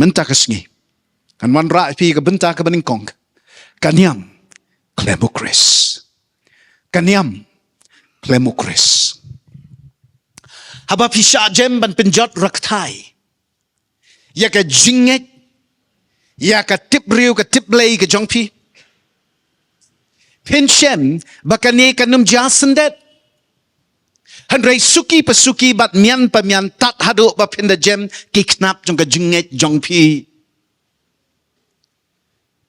menta kasngi. Kan wan ra pi ka benta ka baning kong. Kaniam khlem U Khrist. Kaniam khlem U Khrist. Haba pisha jem ban penjot rakthai. Ya ka jingek. Ya ka tip riu ka tip lay ka jongpi. Pinshem bakane kanum jasendet. Handrai suki pasuki bat mian pa mian tat hado ba pinda jem kiknap jong ka jingek jongpi.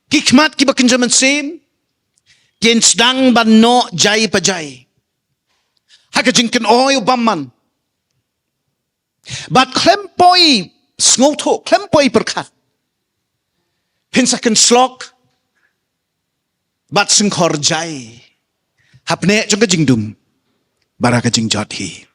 Kikmat ki bakin jaman sem. Kien sedang ban no jai pa jai. Haka jingken oil bamman. Bat klempoi sngoto, klempoi perkat. Pinsakan slok. Bat sengkor jai. Hapne jong ka jingdum. Baraka jing jot hi.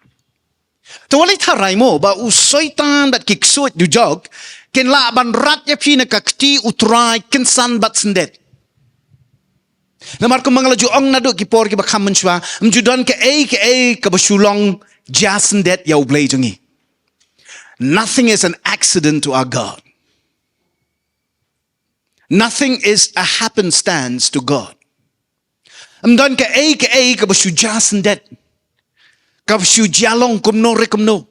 Tawali taray mo ba usoitan bat kiksuit du jog. Ken la ban rat ya pina kakti utray kinsan bat sendet. Namar ko mga laju ong nado kipor ki bakam menchwa. Mjudon ke ka basulong jasendet ya ublay jongi. Nothing is an accident to our God. Nothing is a happenstance to God. Mdon ke ka basu jasendet. Ka basu jalong kumno rekumno.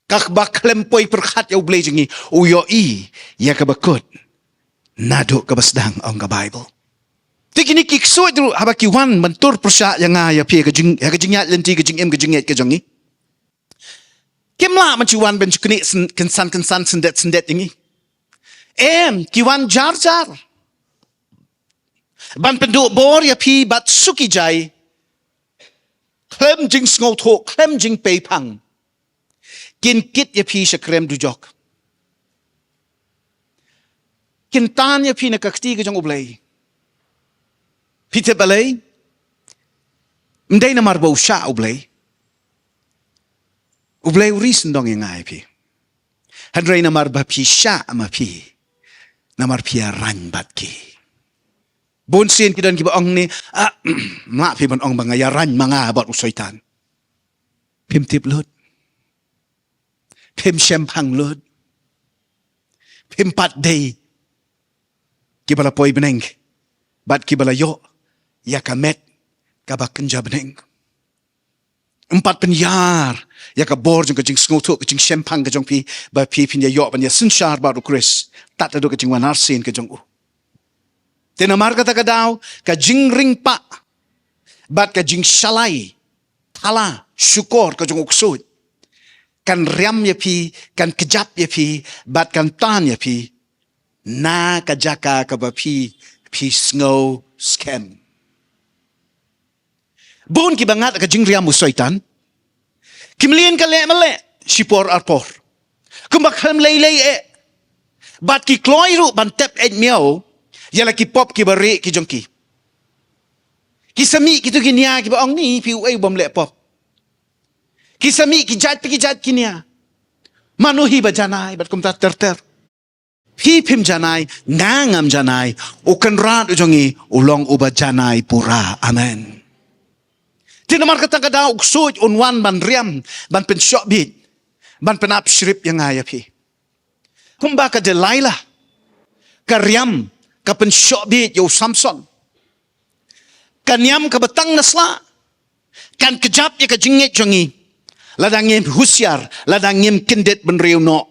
Kak baklem poi perkhat ya ublay jongi. Uyo ya ka bakut. Nado ka basdang ang ka Bible. Tikini kiksuit dulu habaki wan mentur persya yang ya pi ka jing yat lenti ka jing em ka jinget ka jongi. Kimla mencuan ben cukni kensan sendet ini. Kiwan jar. Ban penduk bor ya pi bat suki jai. Khlem jing sngoto, khlem jing peipang. Kin kit ya pi syakrem dujok. Kin tan ya pi nakakti ka jong ublay. Pite balay. Mday na marbaw siya ublay. Ublay urisen dong yang ay pi. Hadray na marba pi siya ama pi. Namar pi aran bat ki. Bonsin kidan ki baong ni. Ma pi ban ong mga yaran mga bat usoitan. Pim tip lod. Pim siyempang lod. Pim pat day. Kibala poy beneng. Bat kibala yo. Ya kamet. Kabakan jabneng. 4 penyar ya ka bor jong ka jing sngoto ka jing sempang ka jong pi ba pi pin ya yo ban ya sinshar ba U Khrist tat ado ka jing wanar sin ka jong u tenamar ka ta ka daw ka jing ring pa bat ka jing shalai thala syukur ka jong uksud kan riam ya pi kan kejap ya pi bat kan tan ya pi na ka jaka ka ba pi sngo scam. Bun ki bangat ka jing riam usoitan. Kimlien ka le male. Sipor arpor. Kumbakam lay Bat ki kloiru ban tep et miao. Yala ki pop ki bari ki jongki. Kisami ki tu kinia ki baong ni pi uay bom le pop. Kisami ki jat kinia. Manuhi ba janay bat kumta ter. Pim janay ngangam janay ukan rat ujongi ulong uba janay pura. Amen. Tinamar katang kada uksud unwan ban riam ban pensyokbit ban penapsyrip yang ayapi. Kumba ka Delilah ka riam ka pensyokbit yo Samson. Kaniam ka batang nasla kan kejap ya ka jingit jongi. Ladangim husyar ladangim kindet ben riu no.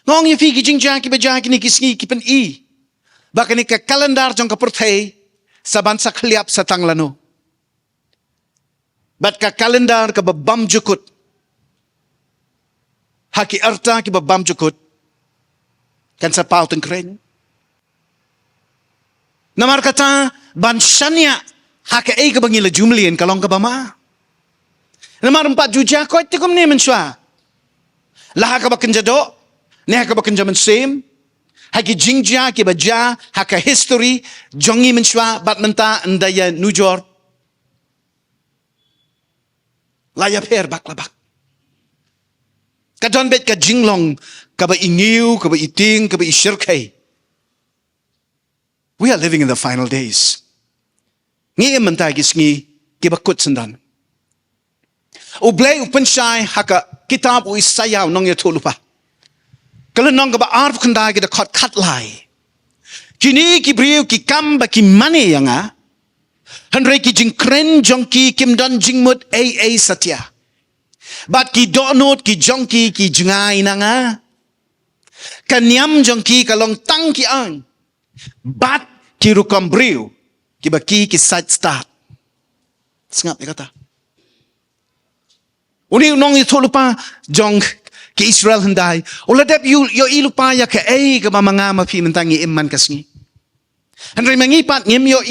Ngong ya fi ki jingja ki baja ki ni kisngi ki pen i. Bakani ka kalendar jong ka perthai saban sa khliap sa tanglano. Bat ka kalendar ka babam jukut. Haki arta ki babam jukut. Kan sa pauteng kren. Namar kata ban syanya haki ay ka bangila jumlien kalong ka bama. Namar 4 juja ko iti kum ni menswa. Laha ka bakin jado. Neha ka bakin jaman sim. Haki jingja ki baja haka history jongi menswa bat menta ndaya nujor. Layap her baklabak. Kadon bet ka jinglong ka ba ingiw, ka ba iting, ka ba isyirkay. We are living in the final days. Ngayon man tayo gisngi kibakut sendan. Ublay upensyay haka kitab u isayaw nong yatulupa. Kalau nong ka ba arf kandai kita khot khat lai. Kini ki brio ki kam ba ki mane yang Henry ki jing kren jongki kim don jing mut a satya. Bat ki donot ki jongki ki jungai nanga. Kanyam jongki kalong tang ki ang. Bat ki rukam brio ki baki ki side start. Sengap dia kata. Uni nong itu lupa jong ki Israel hendai. Ola dep yo lupa ya ke ke mamanga mapi mentangi iman kasni. Henry mengipat ngim yo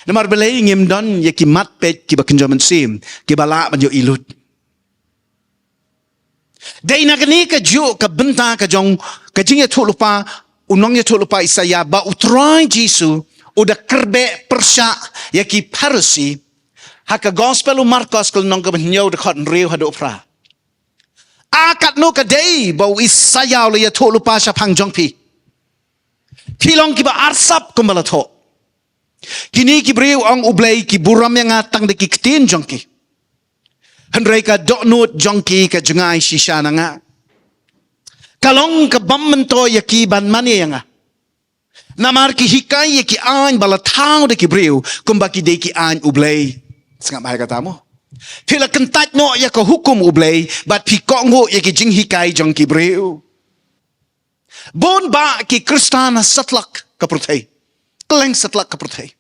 Namar belai ngim don ya ki mat pet ki bakenjaman sim ki bala man yo ilut. Dai nakani ka jo ka benta ka jong ka jing ya lupa unong ya lupa Isaya ba utrai Jesu uda kerbe persya ya ki parsi haka gospel Marcos kul nong ka benyo de khot riu hado pra. Akat no ka dai ba Isaya le ya lupa sya phang jong pi. Pilong ki ba arsap kumbala tho. Kini ki beriu ang ublay ki buram yang atang de ki ktin jongki. Henry ka donut jongki ka jengai shisha na nga. Kalong ka bamento ya ki ban mani yang Namar ki hikai ya ki an balatang de ki beriu kumba ki de ki an ublay. Sengap bahaya kata mo. Pila kentat no ya ka hukum ublay bat pi kongo ya ki jing hikai jongki beriu. Bon ba ki kristana satlak kaprutay. Keleng satlak kaprutay.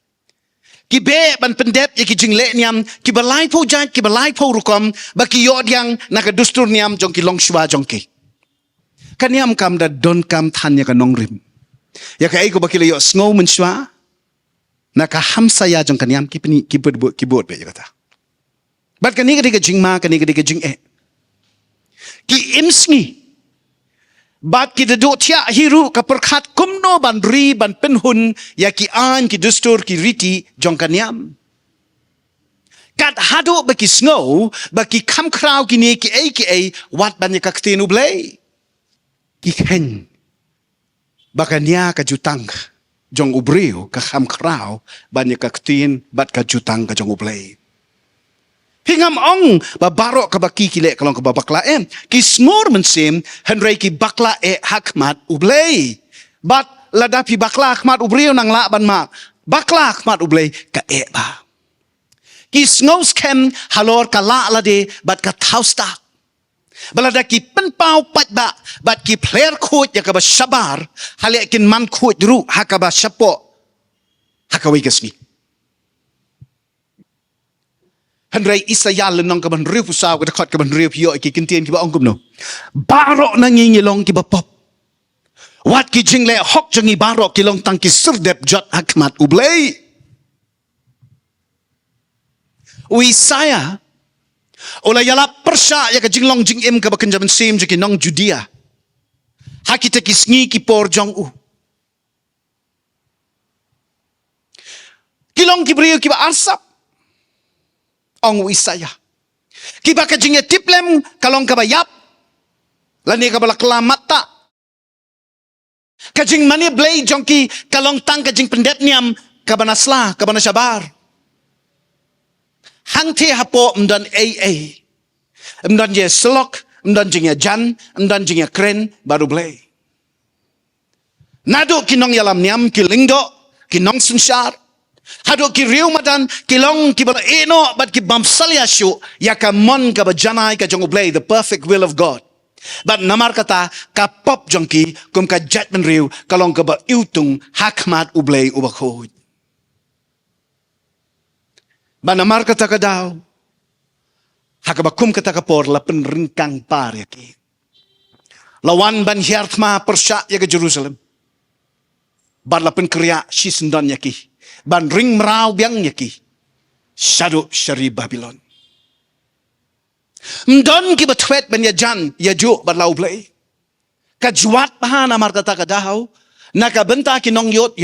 Ki be ban pendep ya ki jing le niam ki balai po jat ki balai po rukom ba ki yod yang naka dustur niam jong ki long shwa jong ki. Kaniam kam da don kam tan ya ka nong rim. Ya ka ego ba ki le yo sngow men shwa naka hamsa ya jong kaniam ki pini ki bod be ya kata. Bat kani ka jing ma kani ka jing Ki imsngi Bat kita duk tiak hiru ka perkat kumno ban ri ban penhun ya ki an ki dustur ki riti jong kaniam. Kat hadu baki snow baki kam krau ki ni ki wat ban ya ka ktinu blay. Ki hen. Bakanya ka jutang jong ubriu ka kam krau ban ya ka ktin bat ka jutang ka jong ublay. Hingam ong babarok ka baki kile kalong ka babakla ki smor mensim henry ki bakla hakmat ublay bat ladapi bakla hakmat ubriu nang la ban ma bakla hakmat ublay ka ba ki sngows kem halor ka la lade bat ka tausta balada ki penpau pat ba bat ki player khut ya ka ba shabar hale kin man khut ru hakaba shapo hakawi kasni Henry Isaya lenong ka ban riu pusaw ka khot ka ban riu pio ki kintien ki ba ongkum no barok na ngingilong ki ba pop wat ki jingle hok jangi barok ki long tang ki sirdep jot hakmat ublay Isaya ola yala persya ya ka jinglong jing im ka ba kenjaman sim ki nong Judea hakita ki sngi ki por jong kilong ki brio ki ba arsap Ong Isaya. Kiba ka jingya tiplem kalong kabayap. Lani ka balakla mata. Kajing mani blay jongki kalong tang kajing pendep niam kabanasla kabanasyabar. Hang te hapo mdan mdan je selok mdan jingya jan mdan jingya kren baru blay. Nado kinong yalam niam kilingdo kinong sunsyar. Hado ki riu madan kilong ki bala eno but ki bam salyashu yaka mon ka bajanai ka jong ublay the perfect will of God. But namar kata ka pop jongki kum ka judgment riu kalong ka ba iutung hakmat ublay ubakod. Ba namar kata ka daw hakaba kum kata ka por la penringkang par yaki. Lawan ban hiertma persya yaka Jerusalem. Bar la penkriya shisndan yaki. Ban ring merau biang yaki shadow syari Babylon mdon ki batwet ben yajan yajo balau blay kajuat pahan amar kata kadahaw nakabenta kinong yot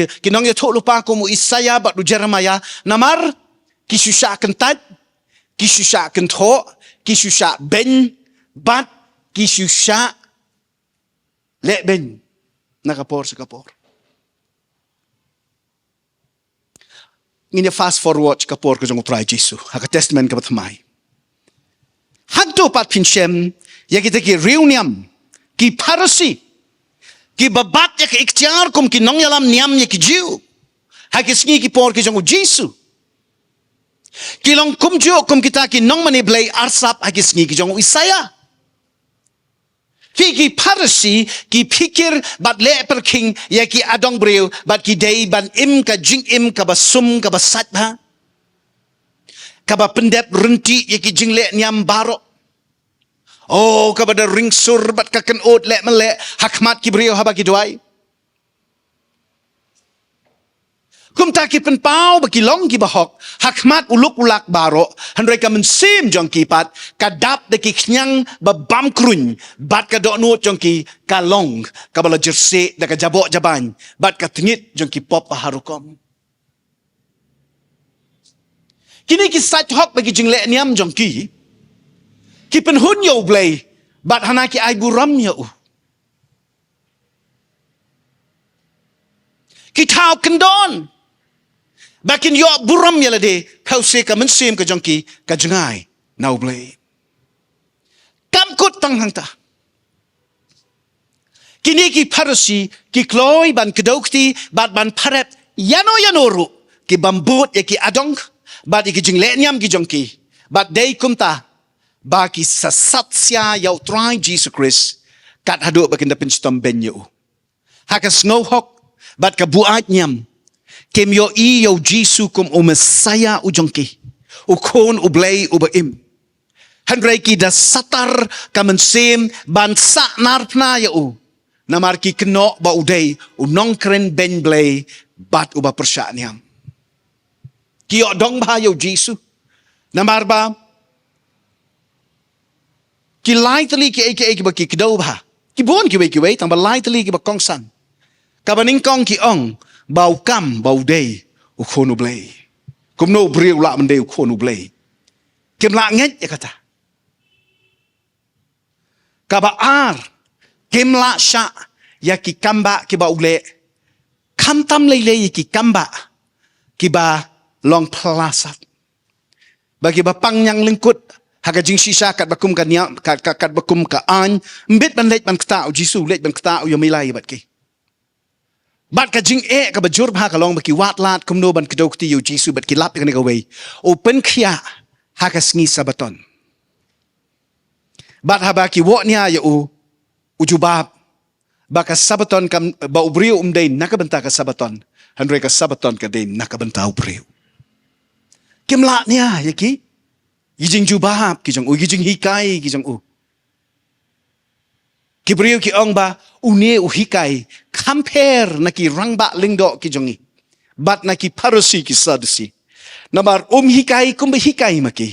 lupa ko mo Isaya bat Jeremiah namar kisusya kentat kisusya kentho kisusya ben bat kisusya le ben nakapor sa kapor. Ngini fast forward ka por ko jong utray Jesu haka testament ka batmay hanto pat pinshem ya kita ki reunion ki parasi Ki babat ya ke ikhtiar kum ki nong yalam niam ya ki jiu. Ha ki sngi ki por ki jong Jesu. Ki long kum jiu kum kita ki nong mani blay arsap ha ki sngi ki jong Isaya. Ki parasi ki pikir bat le per king ya ki adong breu bat ki dei ban im ka jing im ka basum ka basat ha. Ka ba pendep renti ya ki jing le niam barok. Oh, kepada ring sur bat kaken ot lek melek hakmat ki brio haba ki doai. Kum ta ki pen pau baki long ki bahok hakmat uluk ulak baro handrai ka mensim jong ki pat kadap de ki knyang ba bam krun bat ka do no jong ki ka long ka bala jerse de ka jabok jaban bat ka tengit jong ki pop harukom. Kini ki sat hok bagi jing lek niam jong ki ki pen hun yo blay bat hana ki ai buram yo ki tau kendon bakin yo buram ya lade kau se ka mensim ka jongki ka jengai nau blay kam kut tang hang ta kini ki parasi ki kloi ban kedokti bat ban parep yano ru ki bambut ya ki adong bat ki jing le niam ki jongki bat dei kumta baki sasat sia yau try Jesus Christ kat hadu bakin da pinstom benyo hakas ngau hok bat ka buat nyam kem yo i yo Jesus kum o Messiah u jongki u kon u blay u baim handrai ki da satar kamen sem ban sa narpna ya u namar ki kno ba udai u nongkren ben blay bat u ba persya nyam ki yo dong ba yo Jesus namar ba ki lai tali ki eke baki kidau ba ki bon ki wei tang ba lai tali ki ba kong san ka baning kong ki ong bau kam bau dei u khonu blei kum no briu la man dei u khonu blei kem la nget ya kata ka ba ar kem la sha ya ki kamba ki ba ule kam tam le ki kamba ki ba long plasat bagi ba pang yang lengkut haga jing sisa kat bakum ka niam kat bakum ka an mbet ban lek ban kta u Jesu lek ban kta u yamilai bat ki bat ka jing ka bajur bha ka long baki wat lat kum no ban kedok ti u Jesu bat ki lap ka ne ka wei open khia haga sngi sabaton bat haba ki wo nia ya u ujubab baka sabaton kam ba ubriu umdei nakabenta ka sabaton handre ka sabaton ka dei nakabenta ubriu kimla nia ya ki yijing jubab ki jong u yijing hikai ki jong u ki brio ki ong ba une u hikai compare na ki rangba lingdo ki jongi bat na ki parosi ki sadusi nabar hikai kum hikai maki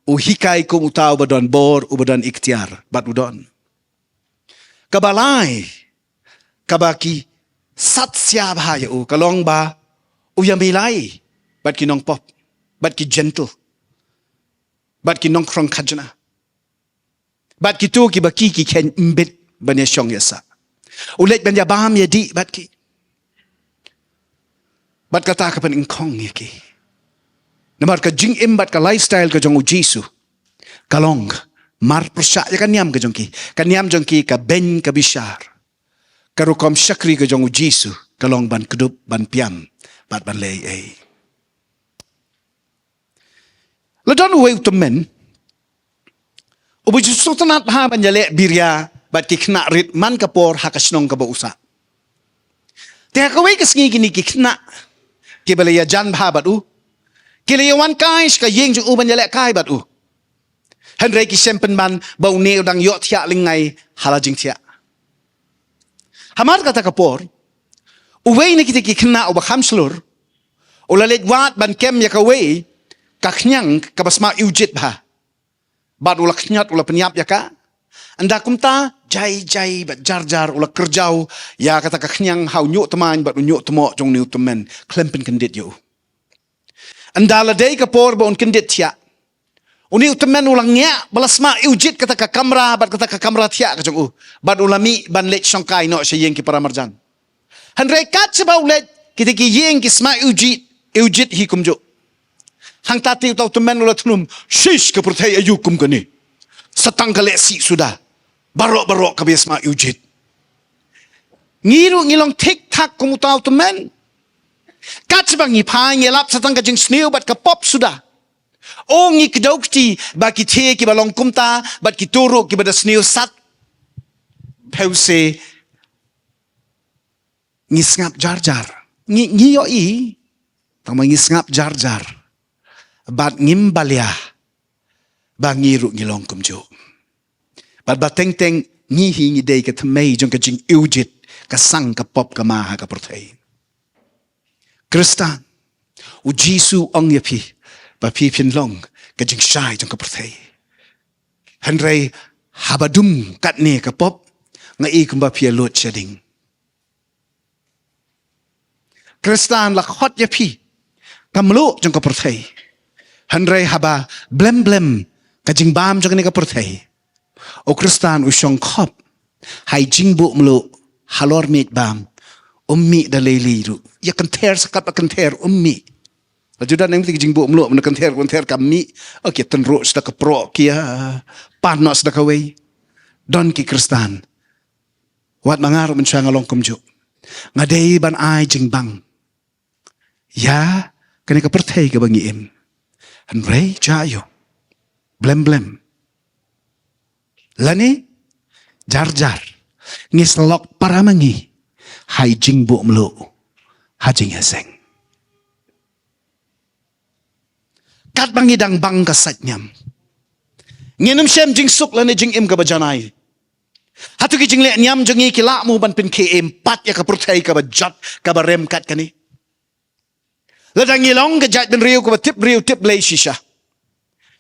u hikai kum utau badon bor u badon ikhtiar bat udon kabalai kabaki satsya bahaya u kalong ba u yamilai bat ki nong pop bat ki gentle bat ki nong krong kajana bat ki tu ki baki ki ken mbit banya syong yasa ulet banya baham ya di bat ki bat kata ka pan ingkong ya ki namar ka jing im bat ka lifestyle ka jong u Jesu kalong mar persya ya kan niam ka jong ki ka ben ka bishar karukom syakri ka jong u Jesu kalong ban kedup ban piam bat ban lei ei ladon uwe utemen ubuju sultanat ha banjale birya bat ki khna rit man kapor hakasnong ka bausa te ka we kasngi gini ki khna ki balaya jan bha bat u ki le wan kai ka yeng ju u banjale kai bat u handre ki sempen man bau ne dang yo thya lingai halajing thya hamar kata kapor uwe ni ki khna u ba khamslur ulalet wat ban kem ya ka we kaknyang kabasma ujit bah bat ula knyat ula penyap ya ka anda kumta jai bat jar ula kerjau ya kata kaknyang hau nyuk teman bat nyuk temo jong niu temen klempen kendit yo anda la dei kapor bon kendit tia uni temen ula ngya balasma ujit kata ka kamera bat kata ka kamera tia ka jong bat ulami ban lech songkai no seyeng ki para marjan handre kat sebau let kita ki yeng ki sma ujit hi kumjo hang tati utau temen ula tunum shish ke pertai ayukum kani setang kali si sudah barok ka biasma ujit ngiru ngilong tik tak kumutaw temen. Kat sebang ngipai ngelap satang kajing sniu bat kapop sudah. O ngi kedaukti baki te ki balong kumta bat ki turu ki bada sniu sat. Pause ngisngap jar-jar. Ngiyo i. Tama ngisngap jar-jar. Bat ngimbalia. Ba ngiru ngilong kumjo. Bat bateng-teng ngihi ngidei ka tamay jong kajing iujit ka sang ka pop ka maha ka portay. Kristan, u Jisu ang yapi, ba pipin long kajing syai jong ka portay. Handray habadum katne ka pop, nga ikumba pia lot shading. Kristan lakhot yapi, kamlo jong ka portay. Handray haba blem-blem kajing bam jong ni ka portay. O Kristan usyong kop, hai jingbo mlo halor mit bam, ummi da leiliru. Ya kanter sakat pa kanter ummi. Lajudan nang ti jingbo mlo na kanter kami. Okay, tenro sa ka pro kia panos da kaway. Don ki Kristan. Wat mangaro man siya ngalong kumjo. Ngaday ban ay jingbang. Ya, kani ka pertay ka bangiim. Hanray jayo. Blem-blem. Lani, jar-jar, ngislok para mangi, hai jingbo mlo, hajing haseng. Kat bangidang bang kasat nyam. Nginum syem jing suk lani jing im kabajanay. Hatu ki jing le nyam jongi kila mu ban pin ke empat ya kapurtay kabajat kabarem kat kani. Ladang ilong kajat ben riu tip lay shisha.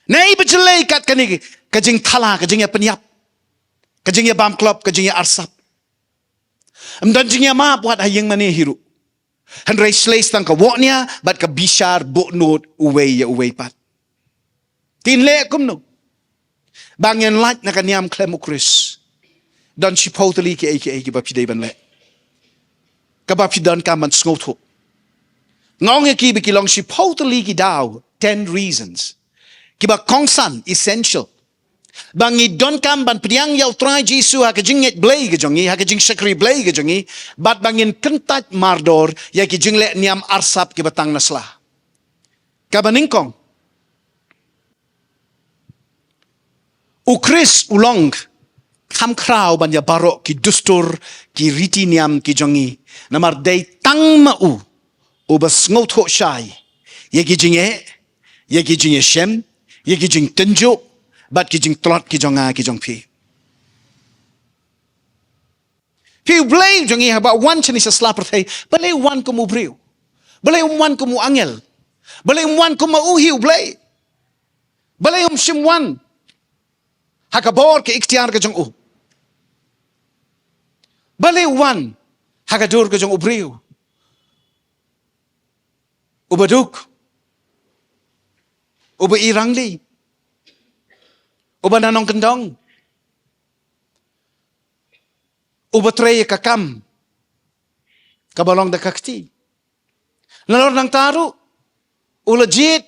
Nay bachelay kat kani kajing thala kajing ya penyap. Kajing ya bam klop, kajing ya arsap. Amdan jing ya ma buat hayang mani hiru. Handray slays tang ka woknya, bat ka bishar buknod uway pat. Tinle kum no. Bangyan light na kanyam khlem U Khrist. Dan si pautali ki bapiday ban le. Kabapidan ka man sngoto. Ngong ya ki bikilong si pautali ki daw 10 reasons. Kiba kongsan essential. Bangi don kam ban priang yaw try Jisu ha kajing et blay gajongi ha kajing sakri blay gajongi bat bangin kentat mardor ya kijing le niam arsap ki batang nasla. Kabaningkong U Khrist ulong kam kraw ban ya barok ki dustur ki riti niam ki jongi namar day tang mau u bas ngot ho shai ya kijing shem ya kijing tenjo bat kijing tlot kijong pi. Piu blay jongi haba wan chani sa slapper thay, balay wan kumu briu. Balay wan kumu angel. Balay wan kumu uhiu blay. Balay shim wan. Hakabor ke ikhtiar ka jong u. Balay wan hakadur ka jong ubriu. Ubaduk. Uba irangli. Uba nanong kendong. Uba treye kakam. Kabalong da kakti. Lalor nang taru. Ulajit.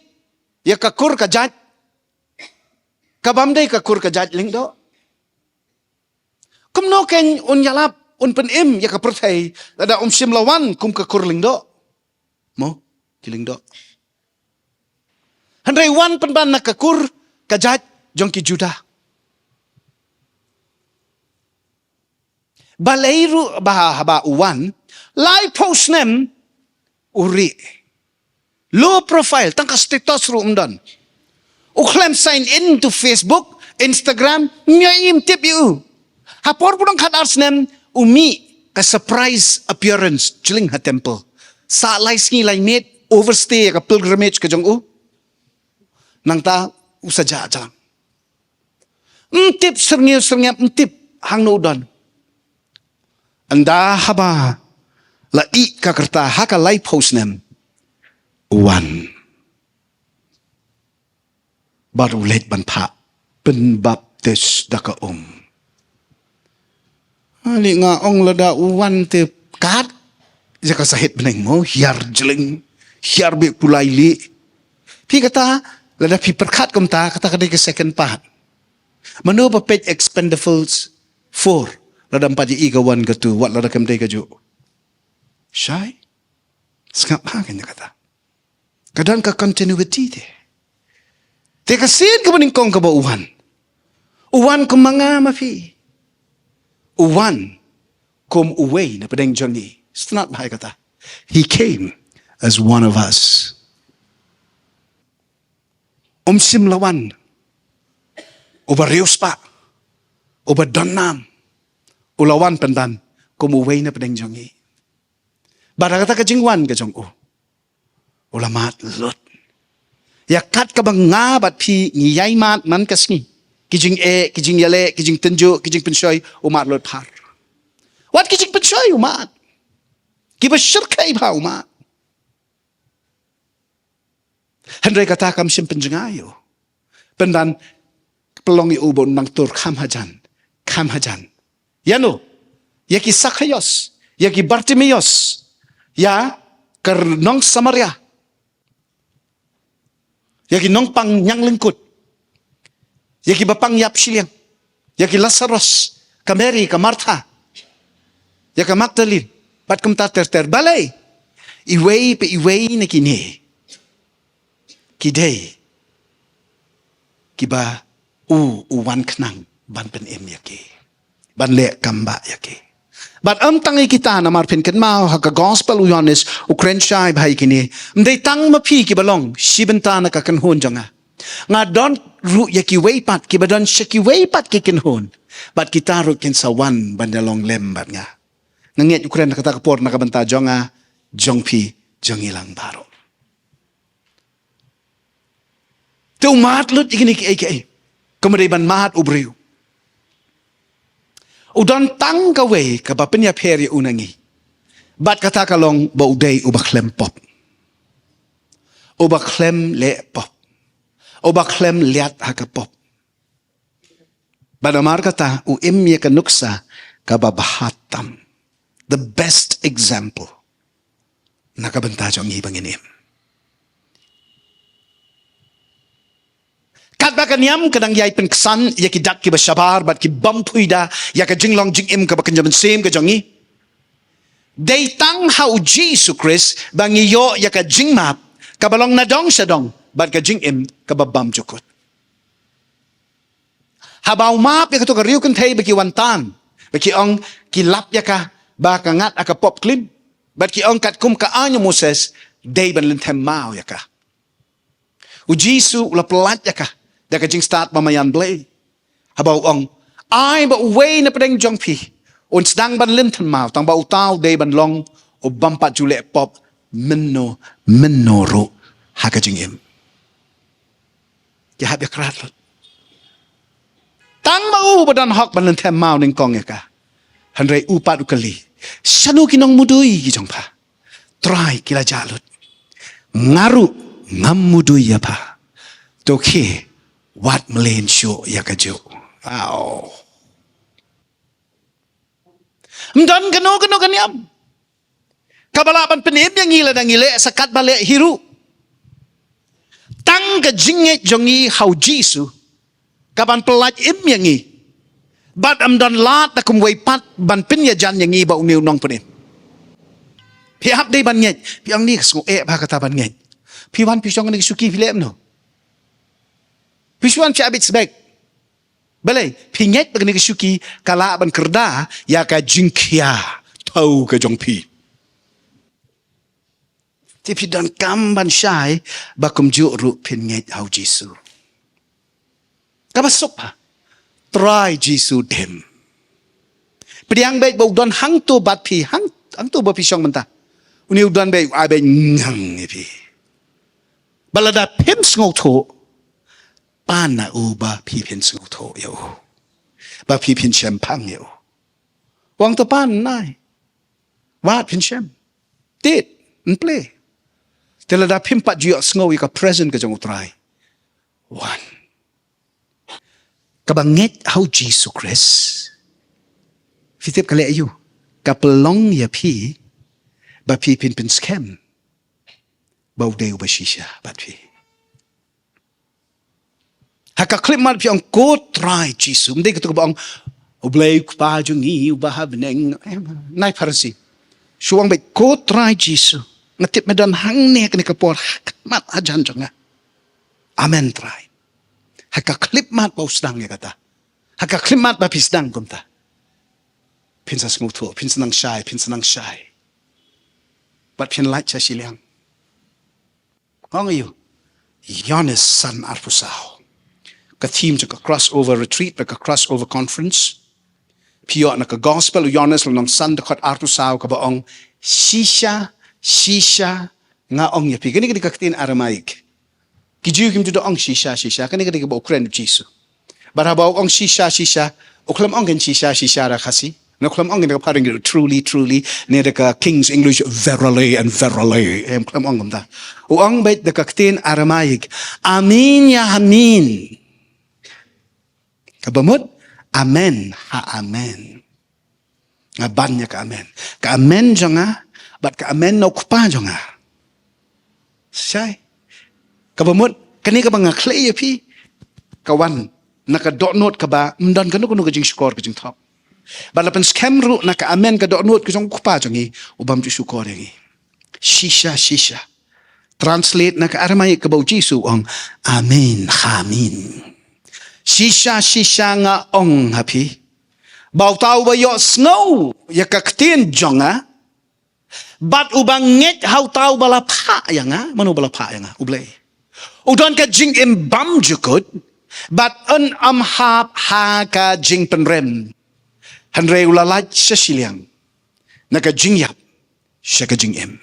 Ya kakur kajat. Kabamday kakur kajat lingdo. Kumno ken unyalap. Unpenim ya kapertay. Lada simlawan kum kakur lingdo. Mo. Kilingdo. Handray wan penban na kakur kajat. Jongki Judah. Balayru bahaba uwan, lai post nem uri. Low profile, tangka status room dan. Khlem sign in to Facebook, Instagram, nyaim tip you. Hapor pun kat ars nem umi ka surprise appearance chilling ha temple. Sa lai sngi lai net overstay ka pilgrimage ka jong u. Nang ta usaja jang. Tip serngiap tip hang no don. Anda haba la I kakerta haka lai post nem one. Baru let ban pa pen baptis daka Ali nga ong lada one tip kat jaka sahit beneng mo hiar jeling hiar be pulai li. Pi kata lada pi perkat kumta kata kadai ke second part. Mano pa page expendables 4. Radam padi igawan gatu wat lada kam dei gaju. Syai. Sengap ha kanya kata. Kadang ka continuity te. Te kasin ka meningkong ka ba uwan. Uwan kum mga mafi. Uwan kum uway na padeng jangi. Senat bahaya kata. He came as one of us. Sim lawan. Uba rius pa. Uba donam. Ulawan pandan. Kum uway na padeng jangi. Bara kata ka jingwan ka jong ulamat lot. Yakat ka bang nga bat pi ngiyay mat man kasni. Kijing kijing yale, kijing tenjo, kijing penshoy, umat lot par. Wat kijing penshoy umat? Kiba syirkay ba umat? Hendray kata kam sim penjengayo. Pendan pelongi ubon mang tur kam hajan. Yano, yaki Sakayos, yaki Bartimeos, ya kernong Samaria. Yaki nong pang nyang lengkut. Yaki bapang yap siliang. Yaki Lazarus, ka Mary, ka Martha. Yaka Magdalene. Pat kum ta ter balay. Iway pe iway na kini. Kidey. Kiba uwan knang ban pen em yaki. Ban le kamba yaki. But tangi kita na marpin ken mau ha ka gospel u Yohanes u krenchai bhai kini. Mdei tang mapi ki balong sibenta na ka kanhon janga. Nga don ru yaki weipat ki badon shaki weipat ki kanhon. But kita ru ken sawan bandalong lem bat nga. Nganget ukren na kata kapor na kabanta jonga jongpi jongilang baro. Te umat lut ikini ki ay kemudian ban mahat ubriu. Udon tang kawe kabapenya peri unangi. Bat kata kalong ba uday uba khlem pop. Uba khlem le pop. Uba khlem liat haka pop. Badamar kata u imye kanuksa kababahatam. The best example nakabanta jong ibanginim. Kat baka niam kadang yai pen kesan ya ki dak ki bashabar bat ki bampuida ya ka jinglong jingim ka bakan jaman sem ka jongi. Day tang hau Jesus Khrist bangi yo ya ka jingmap ka balong nadong sadong bat ka jingim ka babam jukut. Habaw map ya ka to ka riu kan thay baki wantan baki ong ki lap ya ka baka ngat aka pop klim bat ki ong kat kum ka anyo Moses day ban lintem mau ya ka. U Jesus ula pelat ya ka. Daka jing start mamayan blay. Habaw ong ay ba uway na padeng jong pi. Un sedang ban linten mau tang ba utaw day ban long o bampat jule pop menno ro haka jing im. Ya hab ya krat lot. Tang ba u badan hok ban lintem mau ning kong ya ka. Handray upat ukali. Sanu kinong mudui ki jong pa. Try kila jalot. Ngaru ngam mudui ya pa. Toke wat melen show ya kajo. Aw. Mdan kano kanyam. Kabalaban penim yang ngile sakat balik hiru. Tang ka jinget jongi hau jisu. Kaban pelat im yangi. Bat amdan lat na kumway pat ban pinya jan yangi ba uniw nong penim. Pihap day ban ngej. Piang ni kasngo ba kata ban ngej. Piwan pisong nga nagisuki filem no. Pisuan siya abit sebek. Balay, pinyet pag nagisuki kalaban kerda, ya ka jingkya, tau ka jongpi. Tapi dan kamban syai, bakum juru pinyet hau Jisu. Kabasok pa. Try Jisu dem. Pediang baik bau don hang tu bat pi, hang tu ba pisong mentah. Uni udan baik abe ngang pi. Balada pim ngau to. Pana uba pipin suto yo. Ba pipin champang yo. Wang to pan nai. Wat pin cham. Did and play. Tela da pimpat juyok sngowi ka present ka jong utray. One. Kabanget hau Jesus Khrist. Fitip kali ayu. Kapelong ya pi. Ba pipin pin scam. Ba uday uba shisha. Bat pi. Haka khlem mat pi ang ko try Jesus. Mdei ketu ba ang Ublay pa jungi ubahab neng nai parasi. Suang bay ko try Jisu. Ngatip medan hang ne kani kapor mat ajan jonga. Amen try. Haka klip mat pa usdang ya kata. Haka klip mat pa pisdang kumta. Pinsa smutu, pinsa nang shy. But pin light cha siliang. Hong you. Yanis san arpusao. Ka theme cha ka crossover retreat, ka crossover conference. Pio na ka gospel Yanis lang san dakot arpusao ka baong shisha nga ong yapi. Gani ka tin Aramaic. Kiju kim tu ong shisha kani ka ba Ukraine Jisu. Barabaw ong shisha uklam ong gen shisha ra kasi. No klam ong gen ka paring truly ne ka King's English verily and verily. Klam ong da. Uang bait da ka tin Aramaic. Amin ya amin. Kabamot amen ha amen. Ngaban niya ka amen. Ka amen jonga but ka amen no kupa jonga. Say. Kabamot kani ka bang clay pi kawan nakadonot ka ba mdan kanu kuno kajing score kajing top balapan scamru naka amen ka donot kajong kupa jongi ubam ju score ngi shisha translate naka Aramaic ka ba Jisu ong amen amin shisha nga ong happy bau tau ba yo snow ya kaktin jonga bat ubang nget hau tau bala pa yanga manu bala pa yanga ublay udon ka jing imbam jukut, but un amhap ha ka jing penrem. Hanre ulalaj sa siliang. Naka jing yap, siya ka jing im.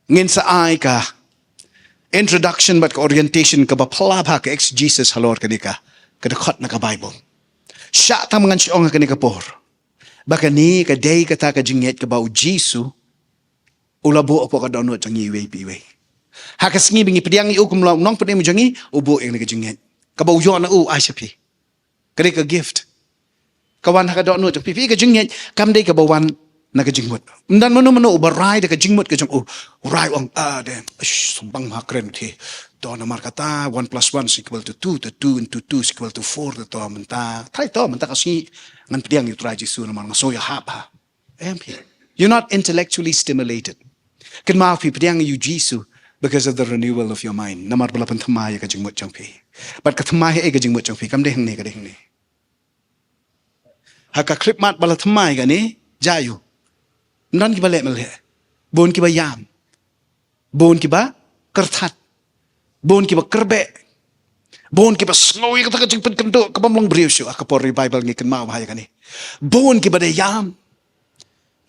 Ngin sa ay ka, introduction but ka orientation ka ba palabha ka ex-Jesus halor ka ni ka, kadakot na ka Bible. Siya tamangan siya nga ka ni ka por. Baka ni ka day ka ta ka jing yet ka ba o Jisu, ulabo po ka doon ang iway piway. Hakas ngi bingi pediang i ukum law nong pedi mo jangi ubo ing nagajinget kabaw yo na u ay sapi kadi ka gift kawan haka do no pipi ka jinget kam day kabawan nagajingmut ndan mo no ubaray da ka jingmut ka jang uray ong den sumbang makren ti do na markata 1 + 1 = 2 to 2 into 2 = 4 to menta try to menta kasi ngan pediang yu try Jisu na mga soya hapa MP you're not intellectually stimulated kan ma pi pediang yu Jisu because of the renewal of your mind. Namar bala pan thamaya ka jingmut jangpi. But ka thamaya ka jingmut jangpi. Kam deheng ni ka deheng ni. Haka klip mat bala thamaya ka ni jayo. Nan ki ba le male. Bon ki ba yam. Bon ki ba kerthat. Bon ki ba kerbe. Bon ki ba snowy ka jingput kendo ka bamlong briusyo akapor Bible ngi kan mawahaya ka ni. Bon ki ba de yam.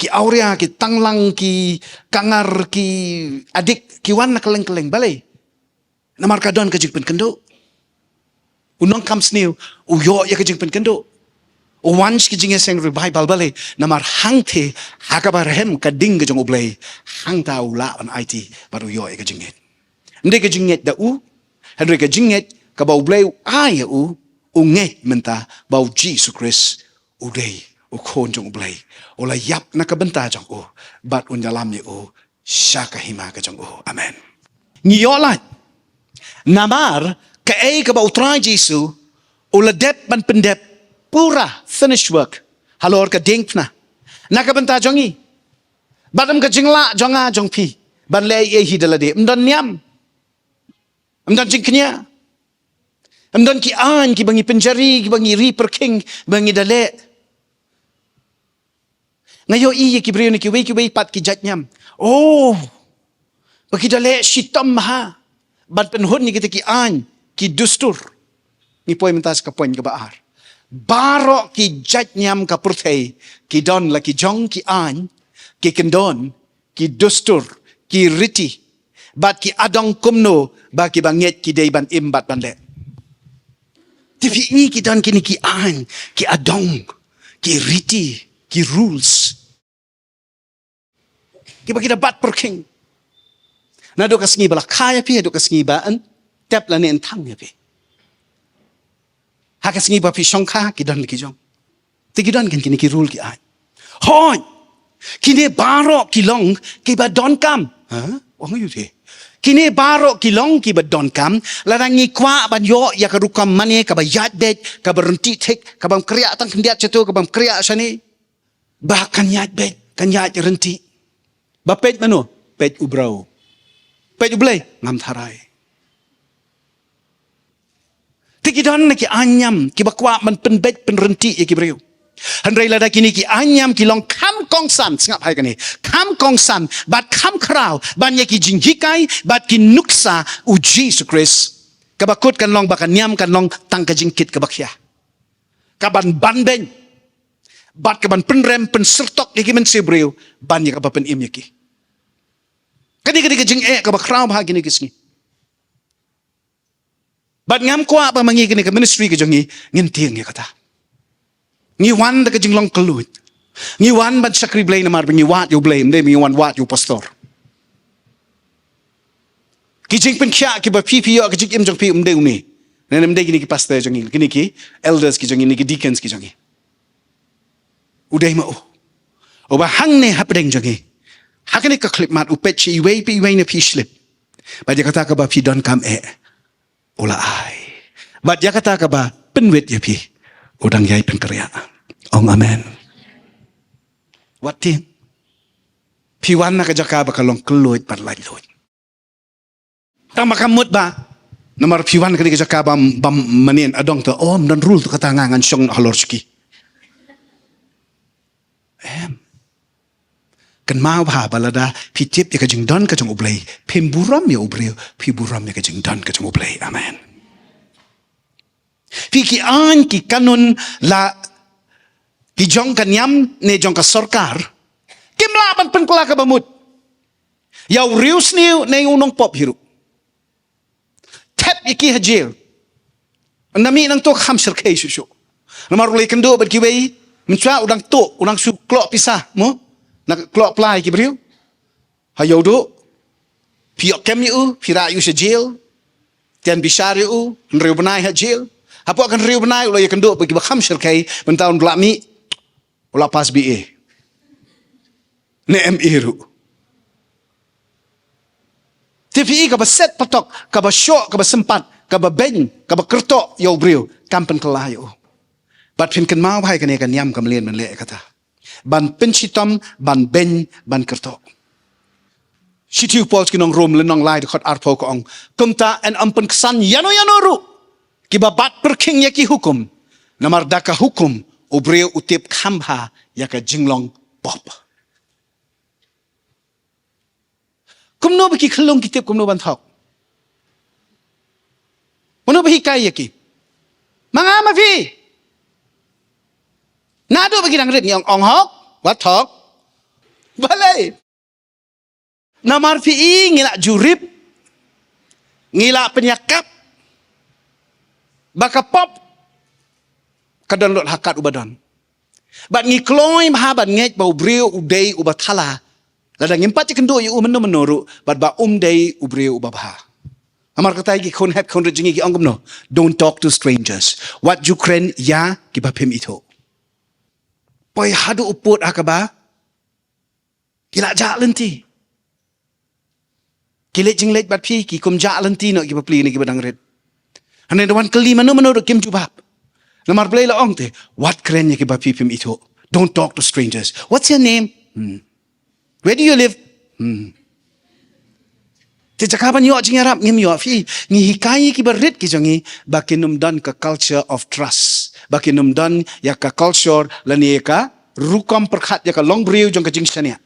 Ki aurea, ki tanglang, ki kangar, ki adik, ki wan na kaleng-kaleng balay. Namar ka doon ka jingpen kendo. Unong kam sniw, uyo ya ka jingpen kendo. Uwans ki jingeseng revival balay. Namar hangte, hakabarhem ka ding ka jong ublay. Hangta ula an IT, baru uyo ya ka jinget. Hindi ka jinget da u, hindi ka jinget ka ba ublay ay unget menta ba Jesus Christ uday. Ukon jong ublay. Ola yap nakabenta jong bat unyalam ni siya kahima ka jong amen. Ngiyolat. Namar kaay ka ba utray Jisu ola dep man pendep pura finished work. Halor ka dingp na. Nakabenta jongi. Batam ka jingla jonga jong pi. Ban lay hidalade. Mdon niam. Mdon jingknya. Mdon ki an ki bangi penjari ki bangi reaper king bangi dale. Ngayon iya kibriyo ni kiwi pat kijat nyam. Oh, pagkidale sitam ha. Bad penhun ni kita ki an, ki dustur. Ni poy mentas ka poin ka baar. Baro ki jat nyam ka purtay, ki don la ki jong ki an, ki kendon, ki dustur, ki riti. Bat ki adong kumno, ba ki banget ki day ban imbat ban le. Tapi ini ki don kini ki an, ki adong, ki riti, ki rules. Kiba kita bat per king. Na do kas ngi bala kaya pi do kas ngi ba an tap la ne tang ya pi. Ha kas ngi ba pi shongkha ki don ki jong. Ti ki don kan kini ki rule ki ai. Hoi. Kini baro ki long ki ba don kam. Ha? Wang yu ti. Kini baro kilong ki badon kam larangi kwa ban yo ya karukam mane ka bayat bet ka berhenti tek ka bam kriya tang kendiat cetu ka bam kriya sani bahkan yat bet kan yat renti bapet mano pet ubrau pet ublay ngam tharai tikidon na ki anyam ki bakwa man pen bet pen renti ya ki breu Handrai lada kini ki anyam ki long kam kong san singap hai kani kam kong san bat kam krau ban ye ki jinghikai bat ki nuksa uji su Khrist kabakut kan long bakan niam kan long tang ka jingkit kabakya kaban ban ben bat kaban penrem pen sertok ye ki men sebreu ban ye kaban im ye ki kadi ka jing kabak krau ba kini kisni bat ngam kwa ba mangi kini ka ministry ka jongi ngintiang ye kata Ngi wan da kajing long keluit. Ngi wan ban sakri blame na mar ngi wat you blame dem ngi wan wat you pastor. Kijing pen kya ki ba pipi yo kajing im jong pi de uni. Nenem de gini ki pastor jong gini ki elders ki jong gini ki deacons ki jong. Udai ma o ba hang ne hapdeng jong. Hakane ka clip mat upet chi we pi we na pi slip. Ba dia kata ka ba pi don kam ola ai. Ba dia kata ka ba penwet ya pi. Udang yai penkerja. Ong amen. Wati. Piwan na kajaka ba kalong keluit par lai luit. Tang makamut ba. Namar piwan kani kajaka ba manin adong to om dan rule to katangangan syong halorski. Kan mau ba balada pitip ya kajing don kajong ublay. Pimburam ya ubreo. Piburam ya kajing don kajong ublay. Amen. Piki an ki kanun la ki jong ka niam ne jong ka sorkar kim laban pen kula ka bamut yaw rius niu ne unong pop hiru tap iki hajil nami nang to kham sir kai shu namar le kendo bat ki wei mencha udang to udang su klok pisah mo nak klok plai ki briu hayo do piok kem yu pira yu sejil tian bisar yu nriu benai hajil apa akan riu benai ulah ya kendo bagi bakham syirkai bentahun belakmi ulah pas BA ne MA ru TPI ka set patok ka ba syok ka ba sempat ka ba ben ka ba kertok yo briu kampen kelayo bat pin kan mau hai kan yam kam lien men le kata ban pensitom ban ben ban kertok sitiu pol kinong rom lenong lai khot arpo ko ong kumta en ampen kesan yano ru Kibabat perking yaki hukum. Namar daka hukum. Ubreo utip kambha yaka jinglong pop. Kumno baki khlong kitip kumno banthok. Kumno baki kai yaki. Mga mafi. Nado baki nang rit ngong ong hok. Wat thok. Balay. Namar fi ngila jurip. Ngila penyakap. Baka pop kadan lot hakat ubadan. Bat ngi kloy mahabat ngej bau breu udai ubathala. Ladang impat kendo yu menoru bat ba day ubreu ubabha. Amar kata gi kon het kon rejingi gi ongom no. Don't talk to strangers. What Ukraine ya ki bapim ito. Poi hadu uput akaba. Kila jak lenti. Kilet jinglet bat pi ki kum jak lenti no ki bapli ni ki badang red. Hanya dewan kelima menurut Kim Jubab. Namar belai la ong te. What keren ki ba pipim itu? Don't talk to strangers. What's your name? Where do you live? Te cakapan yo jing Arab ngim yo fi ngi hikai ki berit ki jongi bakinum dan ke culture of trust. Bakinum dan ya ka culture lani ka rukam perkhat ya ka long briu jong ka jing shania.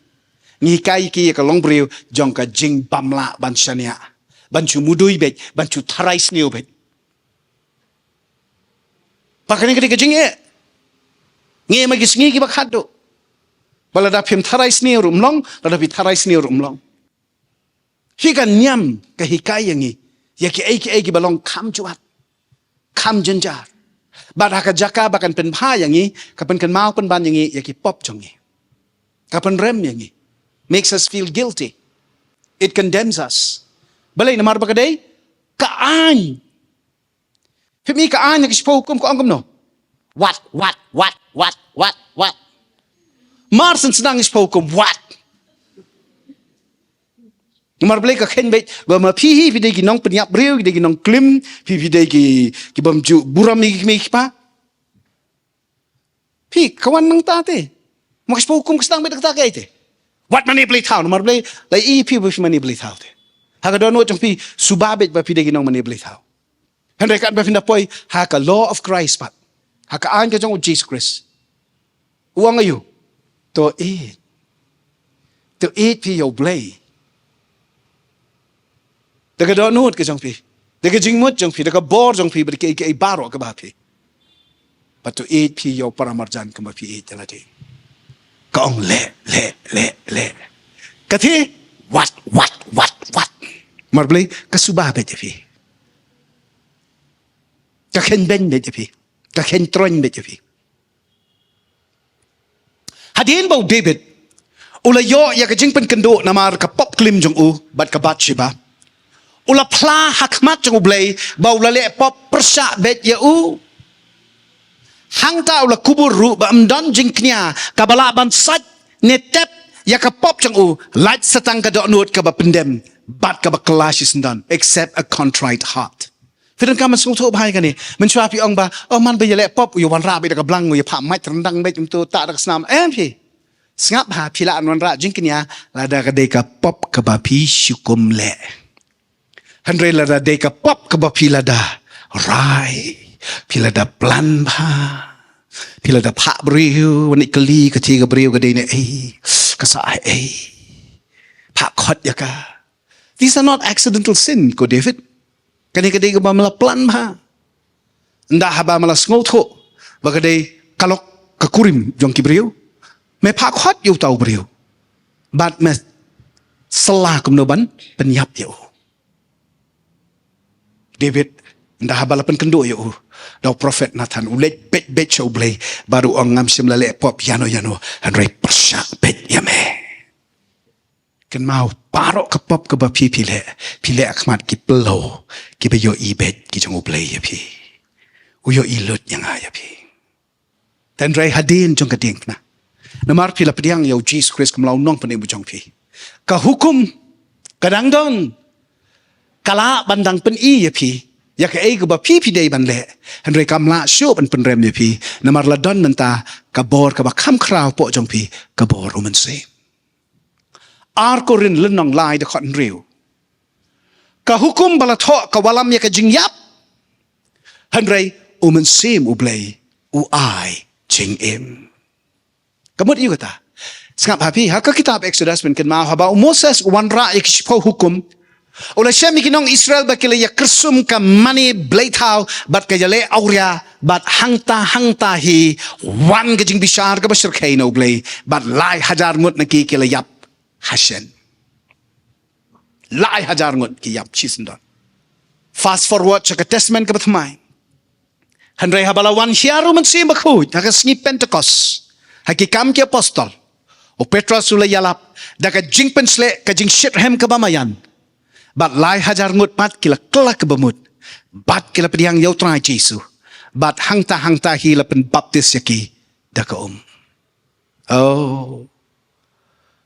Ngi hikai ki ya ka long briu jong ka jing bamla ban shania. Bancu mudui bet, bancu tharai sniu bet. Pakane kete kejing nge magis ngi ki bakhado balada phim tharai sni rumlong lada bi tharai sni rumlong hi kan niam ka hikai yangi yaki ai ki balong kham chuat kham janjar bada ka jaka bakan pen pha yangi ka pen kan mau pen ban yangi yaki pop jongi ka pen rem yangi makes us feel guilty it condemns us balai namar bakadai ka an Pimi ka anya kispo hukum ko anggam no. What? Marsen senang kispo hukum. What? Nomor boleh ka khen bet ba ma phi hi ki nong penyap breu ki nong khlem phi ki bam ju buram mi pa phi kawan nang ta te mak spo hukum kstang bet ta kai te wat manipulate how nomor boleh lai i phi manipulate how te ha ka dono trong phi subabet ba phi ki nong manipulate how Henry kan ba finda poi ha ka law of Christ pat ha ka an ka jong Jesus Christ uang ayu to eat phi yo blay daga do nut ke jong phi daga jingmut jong phi daga bor jong phi ber ke baro ka ba phi but to eat phi yo paramarjan ka ma phi eat la de ka ong le ka thi what mar blay ka suba be phi ka khen ben be phi ka khen tron be phi hadin bau David ula yo ya ka jingpen kendo namar ka pop klim jong u bat ka bat shiba ula pla hakmat jong blay bau la le pop persha bet ya u hangta ula kubur ru ba amdan jing knya ka bala ban sat netep ya ka pop jong u light satang ka do nut ka ba pendem bat ka ba clash dan except a contrite heart Firman kaman sung tho bhai kani men chwa pi ong ba man ba yele pop yo wan ra be ka blang yo pha mai trandang be tum to ta dak snam phi ngap ha phi la an ra jing knya la da ka de ka pop ka ba phi shukum le Henry la da de ka pop ka ba phi la da rai phi la da plan ba phi la da pha briu wan ikli ka thi ka briu ka de ne ka sa pha khot ya ka these are not accidental sin ko David Kani ba mala plan ba nda haba mala ngotho ba kadai kalok kakurim jong kibriu me phak hot yu tau briu bat me salah kum no ban penyap yu David nda haba lapan kendo yu do prophet Nathan ulet bet show blay baru ong ngam sim lale pop yano andrai persyak bet yame kan mau paro ka pop ka ba pile akmat ki plo ki be yo ibet ki jong play ya pi u yo ilut yang ya pi tan rai hadin jong ka ding na namar pila pediang yo Jesus Christ kamlau nong pane bu jong pi ka hukum kadang don kala bandang pen ya pi ya ka ka ba pi dei ban le han rai kamla sho ban pen rem ya pi namar la don menta ka bor ka ba kham kraw po jong pi ka bor uman se ar ko rin lenong lai de khon riu ka hukum bala tho ka walam ya ka jingyap hanrei umen sim ublei u ai jing im kamut yu kata sngap happy ha ka kitab Exodus men kan ma haba Moses wan ra ik shpo hukum ola shemi kinong Israel ba kile ya kersum ka mani bleithau bat ka jale auria bat hangta hi wan ka jing bishar ka basir khaino ublei bat lai hajar mut na ki kile yap Hashem lai hajar ngot ki yap chisndon fast forward cha ka testament ka bathmai hanrei habala wan hiaru man sim bakhu ta ka sngi Pentecost haki kam ki apostol o Petrus ula yalap da ka jingpen sle ka jing shithem ka bamayan bat lai hajar ngot pat kila kelak ka bamut bat kila pediang yau trai Jesu bat hangta hi la pen baptis yaki da ka oh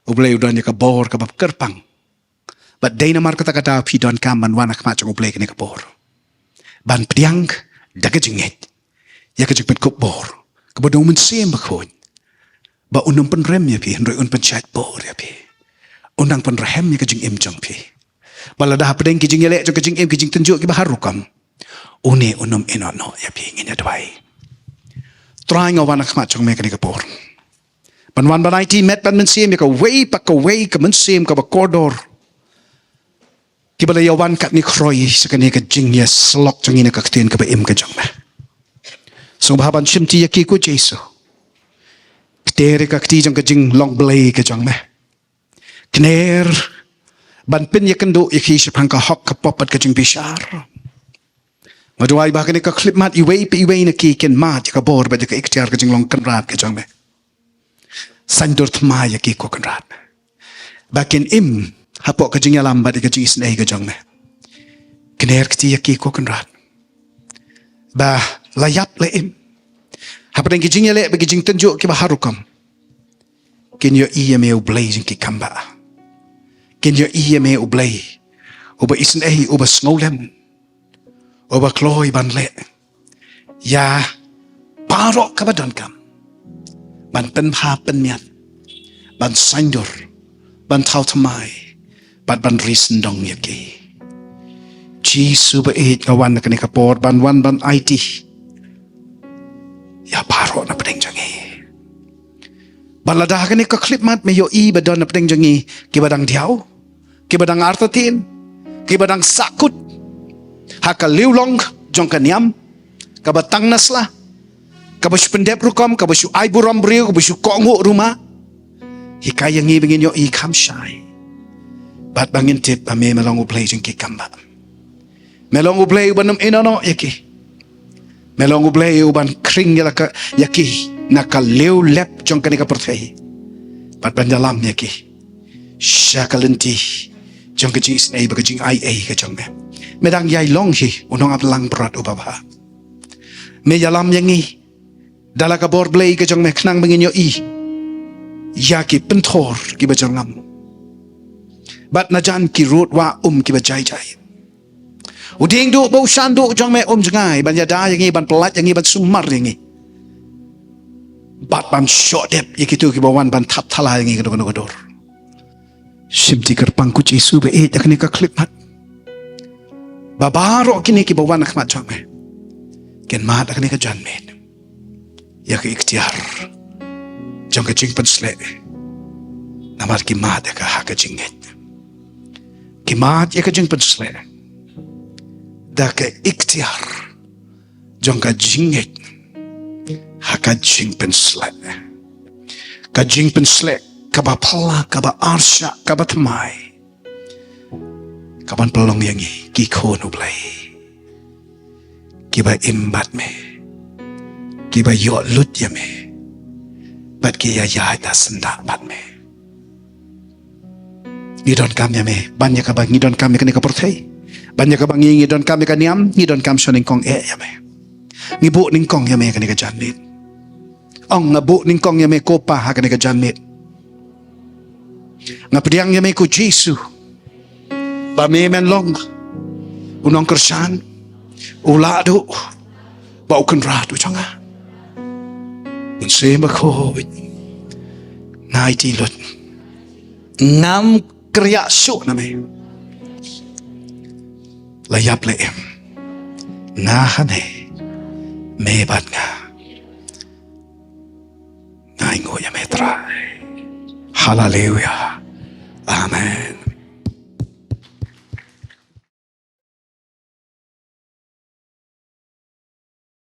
ublay udan ya ka bor ka bab kerpang but dayna mar kata pi don kaman wana kma chong ublay ka bor ban pediang daga jinget ya ka jikpet kop bor ka bodong men sem bakhon ba unum pen rem ya pi roi un pen chat bor ya pi unang pen rehem ya ka jing im jong pi bala dah pedeng ki jing yele jong ka jing im ki jing tenjuk ki baharukam une unum enono ya pi ngin ya dwai trying wana kma chong me ka bor Wan banai ti met ban men sim ka way ka men sim ka ba corridor ki bala yawan kat ni kroi sa kani ka jingya slok jangina ka ktin ka ba im ka jang na so bahaban shimti yaki ko Jesu ktere ka kti jang ka jing long blay ka jang na kner ban pin yakendo yaki shipang ka hok ka popat ka jing bishar maduai ba kani ka clip mat iway na ki ken mat ka bor ba ka iktiar ka jing long kanrat ka jang na Sandur tmaya ki ko kanrat bakin im hapo ka jing yalam ba ka jing isnay ka jang me kner kti ki ko kanrat ba layap le im hapo ki jing yale ba ki jing tenjo ki ba harukam kin yo iya me blazing ki kamba Kin yo iya me ublay. Uba isen uba snowlem. Uba kloy ban le. Ya parok ka ba don kam. Ban pen pa pen miat. Ban sandur. Ban tau tamay. Ban risen dong yaki. Jesus ba ngawan na kanika por ban wan ban IT. Ya parok na pedeng jangi. Balada kanika klip mat me yo ba don na pedeng jangi. Kibadang diaw. Kibadang artatin. Kibadang sakut. Haka liulong jong ka niam. Kabatang nasla. Kabasyu pendep rukom. Kabasyu ay buram beriu. Kabasyu kongo rumah. Hikayang ibingin yo kam syai. Bat bangin tip ame melong ublay jeng ki kamba. Melong ublay uban inono yaki. Melong ublay uban kring yaki. Naka liu lep jong kanika pertei. Bat bandalam yaki. Syakalenti. Jong ka jis na baga jing ay ka jong me. Medang yay long hi. Unong ablang berat ubaba. Me yalam yangi. Dala ka bor blay ka jong me knang bangin yo Yaki pentor ki ba jong ngam. Bat na jan ki rut wa ki ba jai jai. Uding du bau sandu jong me jangai ban yada yangi ban pelat yangi ban sumar yangi. Bat ban syodep yakitu ki bawan ban tap thala yangi kador. Simti kerpangku Jesu be yakni ka klip mat. Babaro kini ki bawan akmat jong me. Ken mat akni ka jan me. Yak ikhtiar. Jong ka jing pensle. Namar ki mat ka haka jinget. Ki mat yak jing pensle. Da ka ikhtiar jong ka jinget haka jing pensle ka jing pensle ka ba pala ka ba arsya ka ba tamay ka ban pelong yangi ki kon ublay ki ba imbat me ki ba yo lut ya me bat ki ya da senda bat me ngidon kam ya me banya ka ba ngidon kam ya ka portay. Banyak kabang ngidon kami ka niam, ngidon kam siya ningkong yame. Ngibu ningkong yame ka ni ka janmit. Ang ngabu ningkong yame ko pa ha ka ni ka janmit. Ngapidiyang yame ko Jesu. Pamimen long. Unong kersan. Ulado. Baukan ratu changa. Unsema ko. Ngaitilot. Ngam kriyaso na may. Layap leem. Ngahane. Mebat nga. Ngaingo ya metra. Hallelujah. Amen.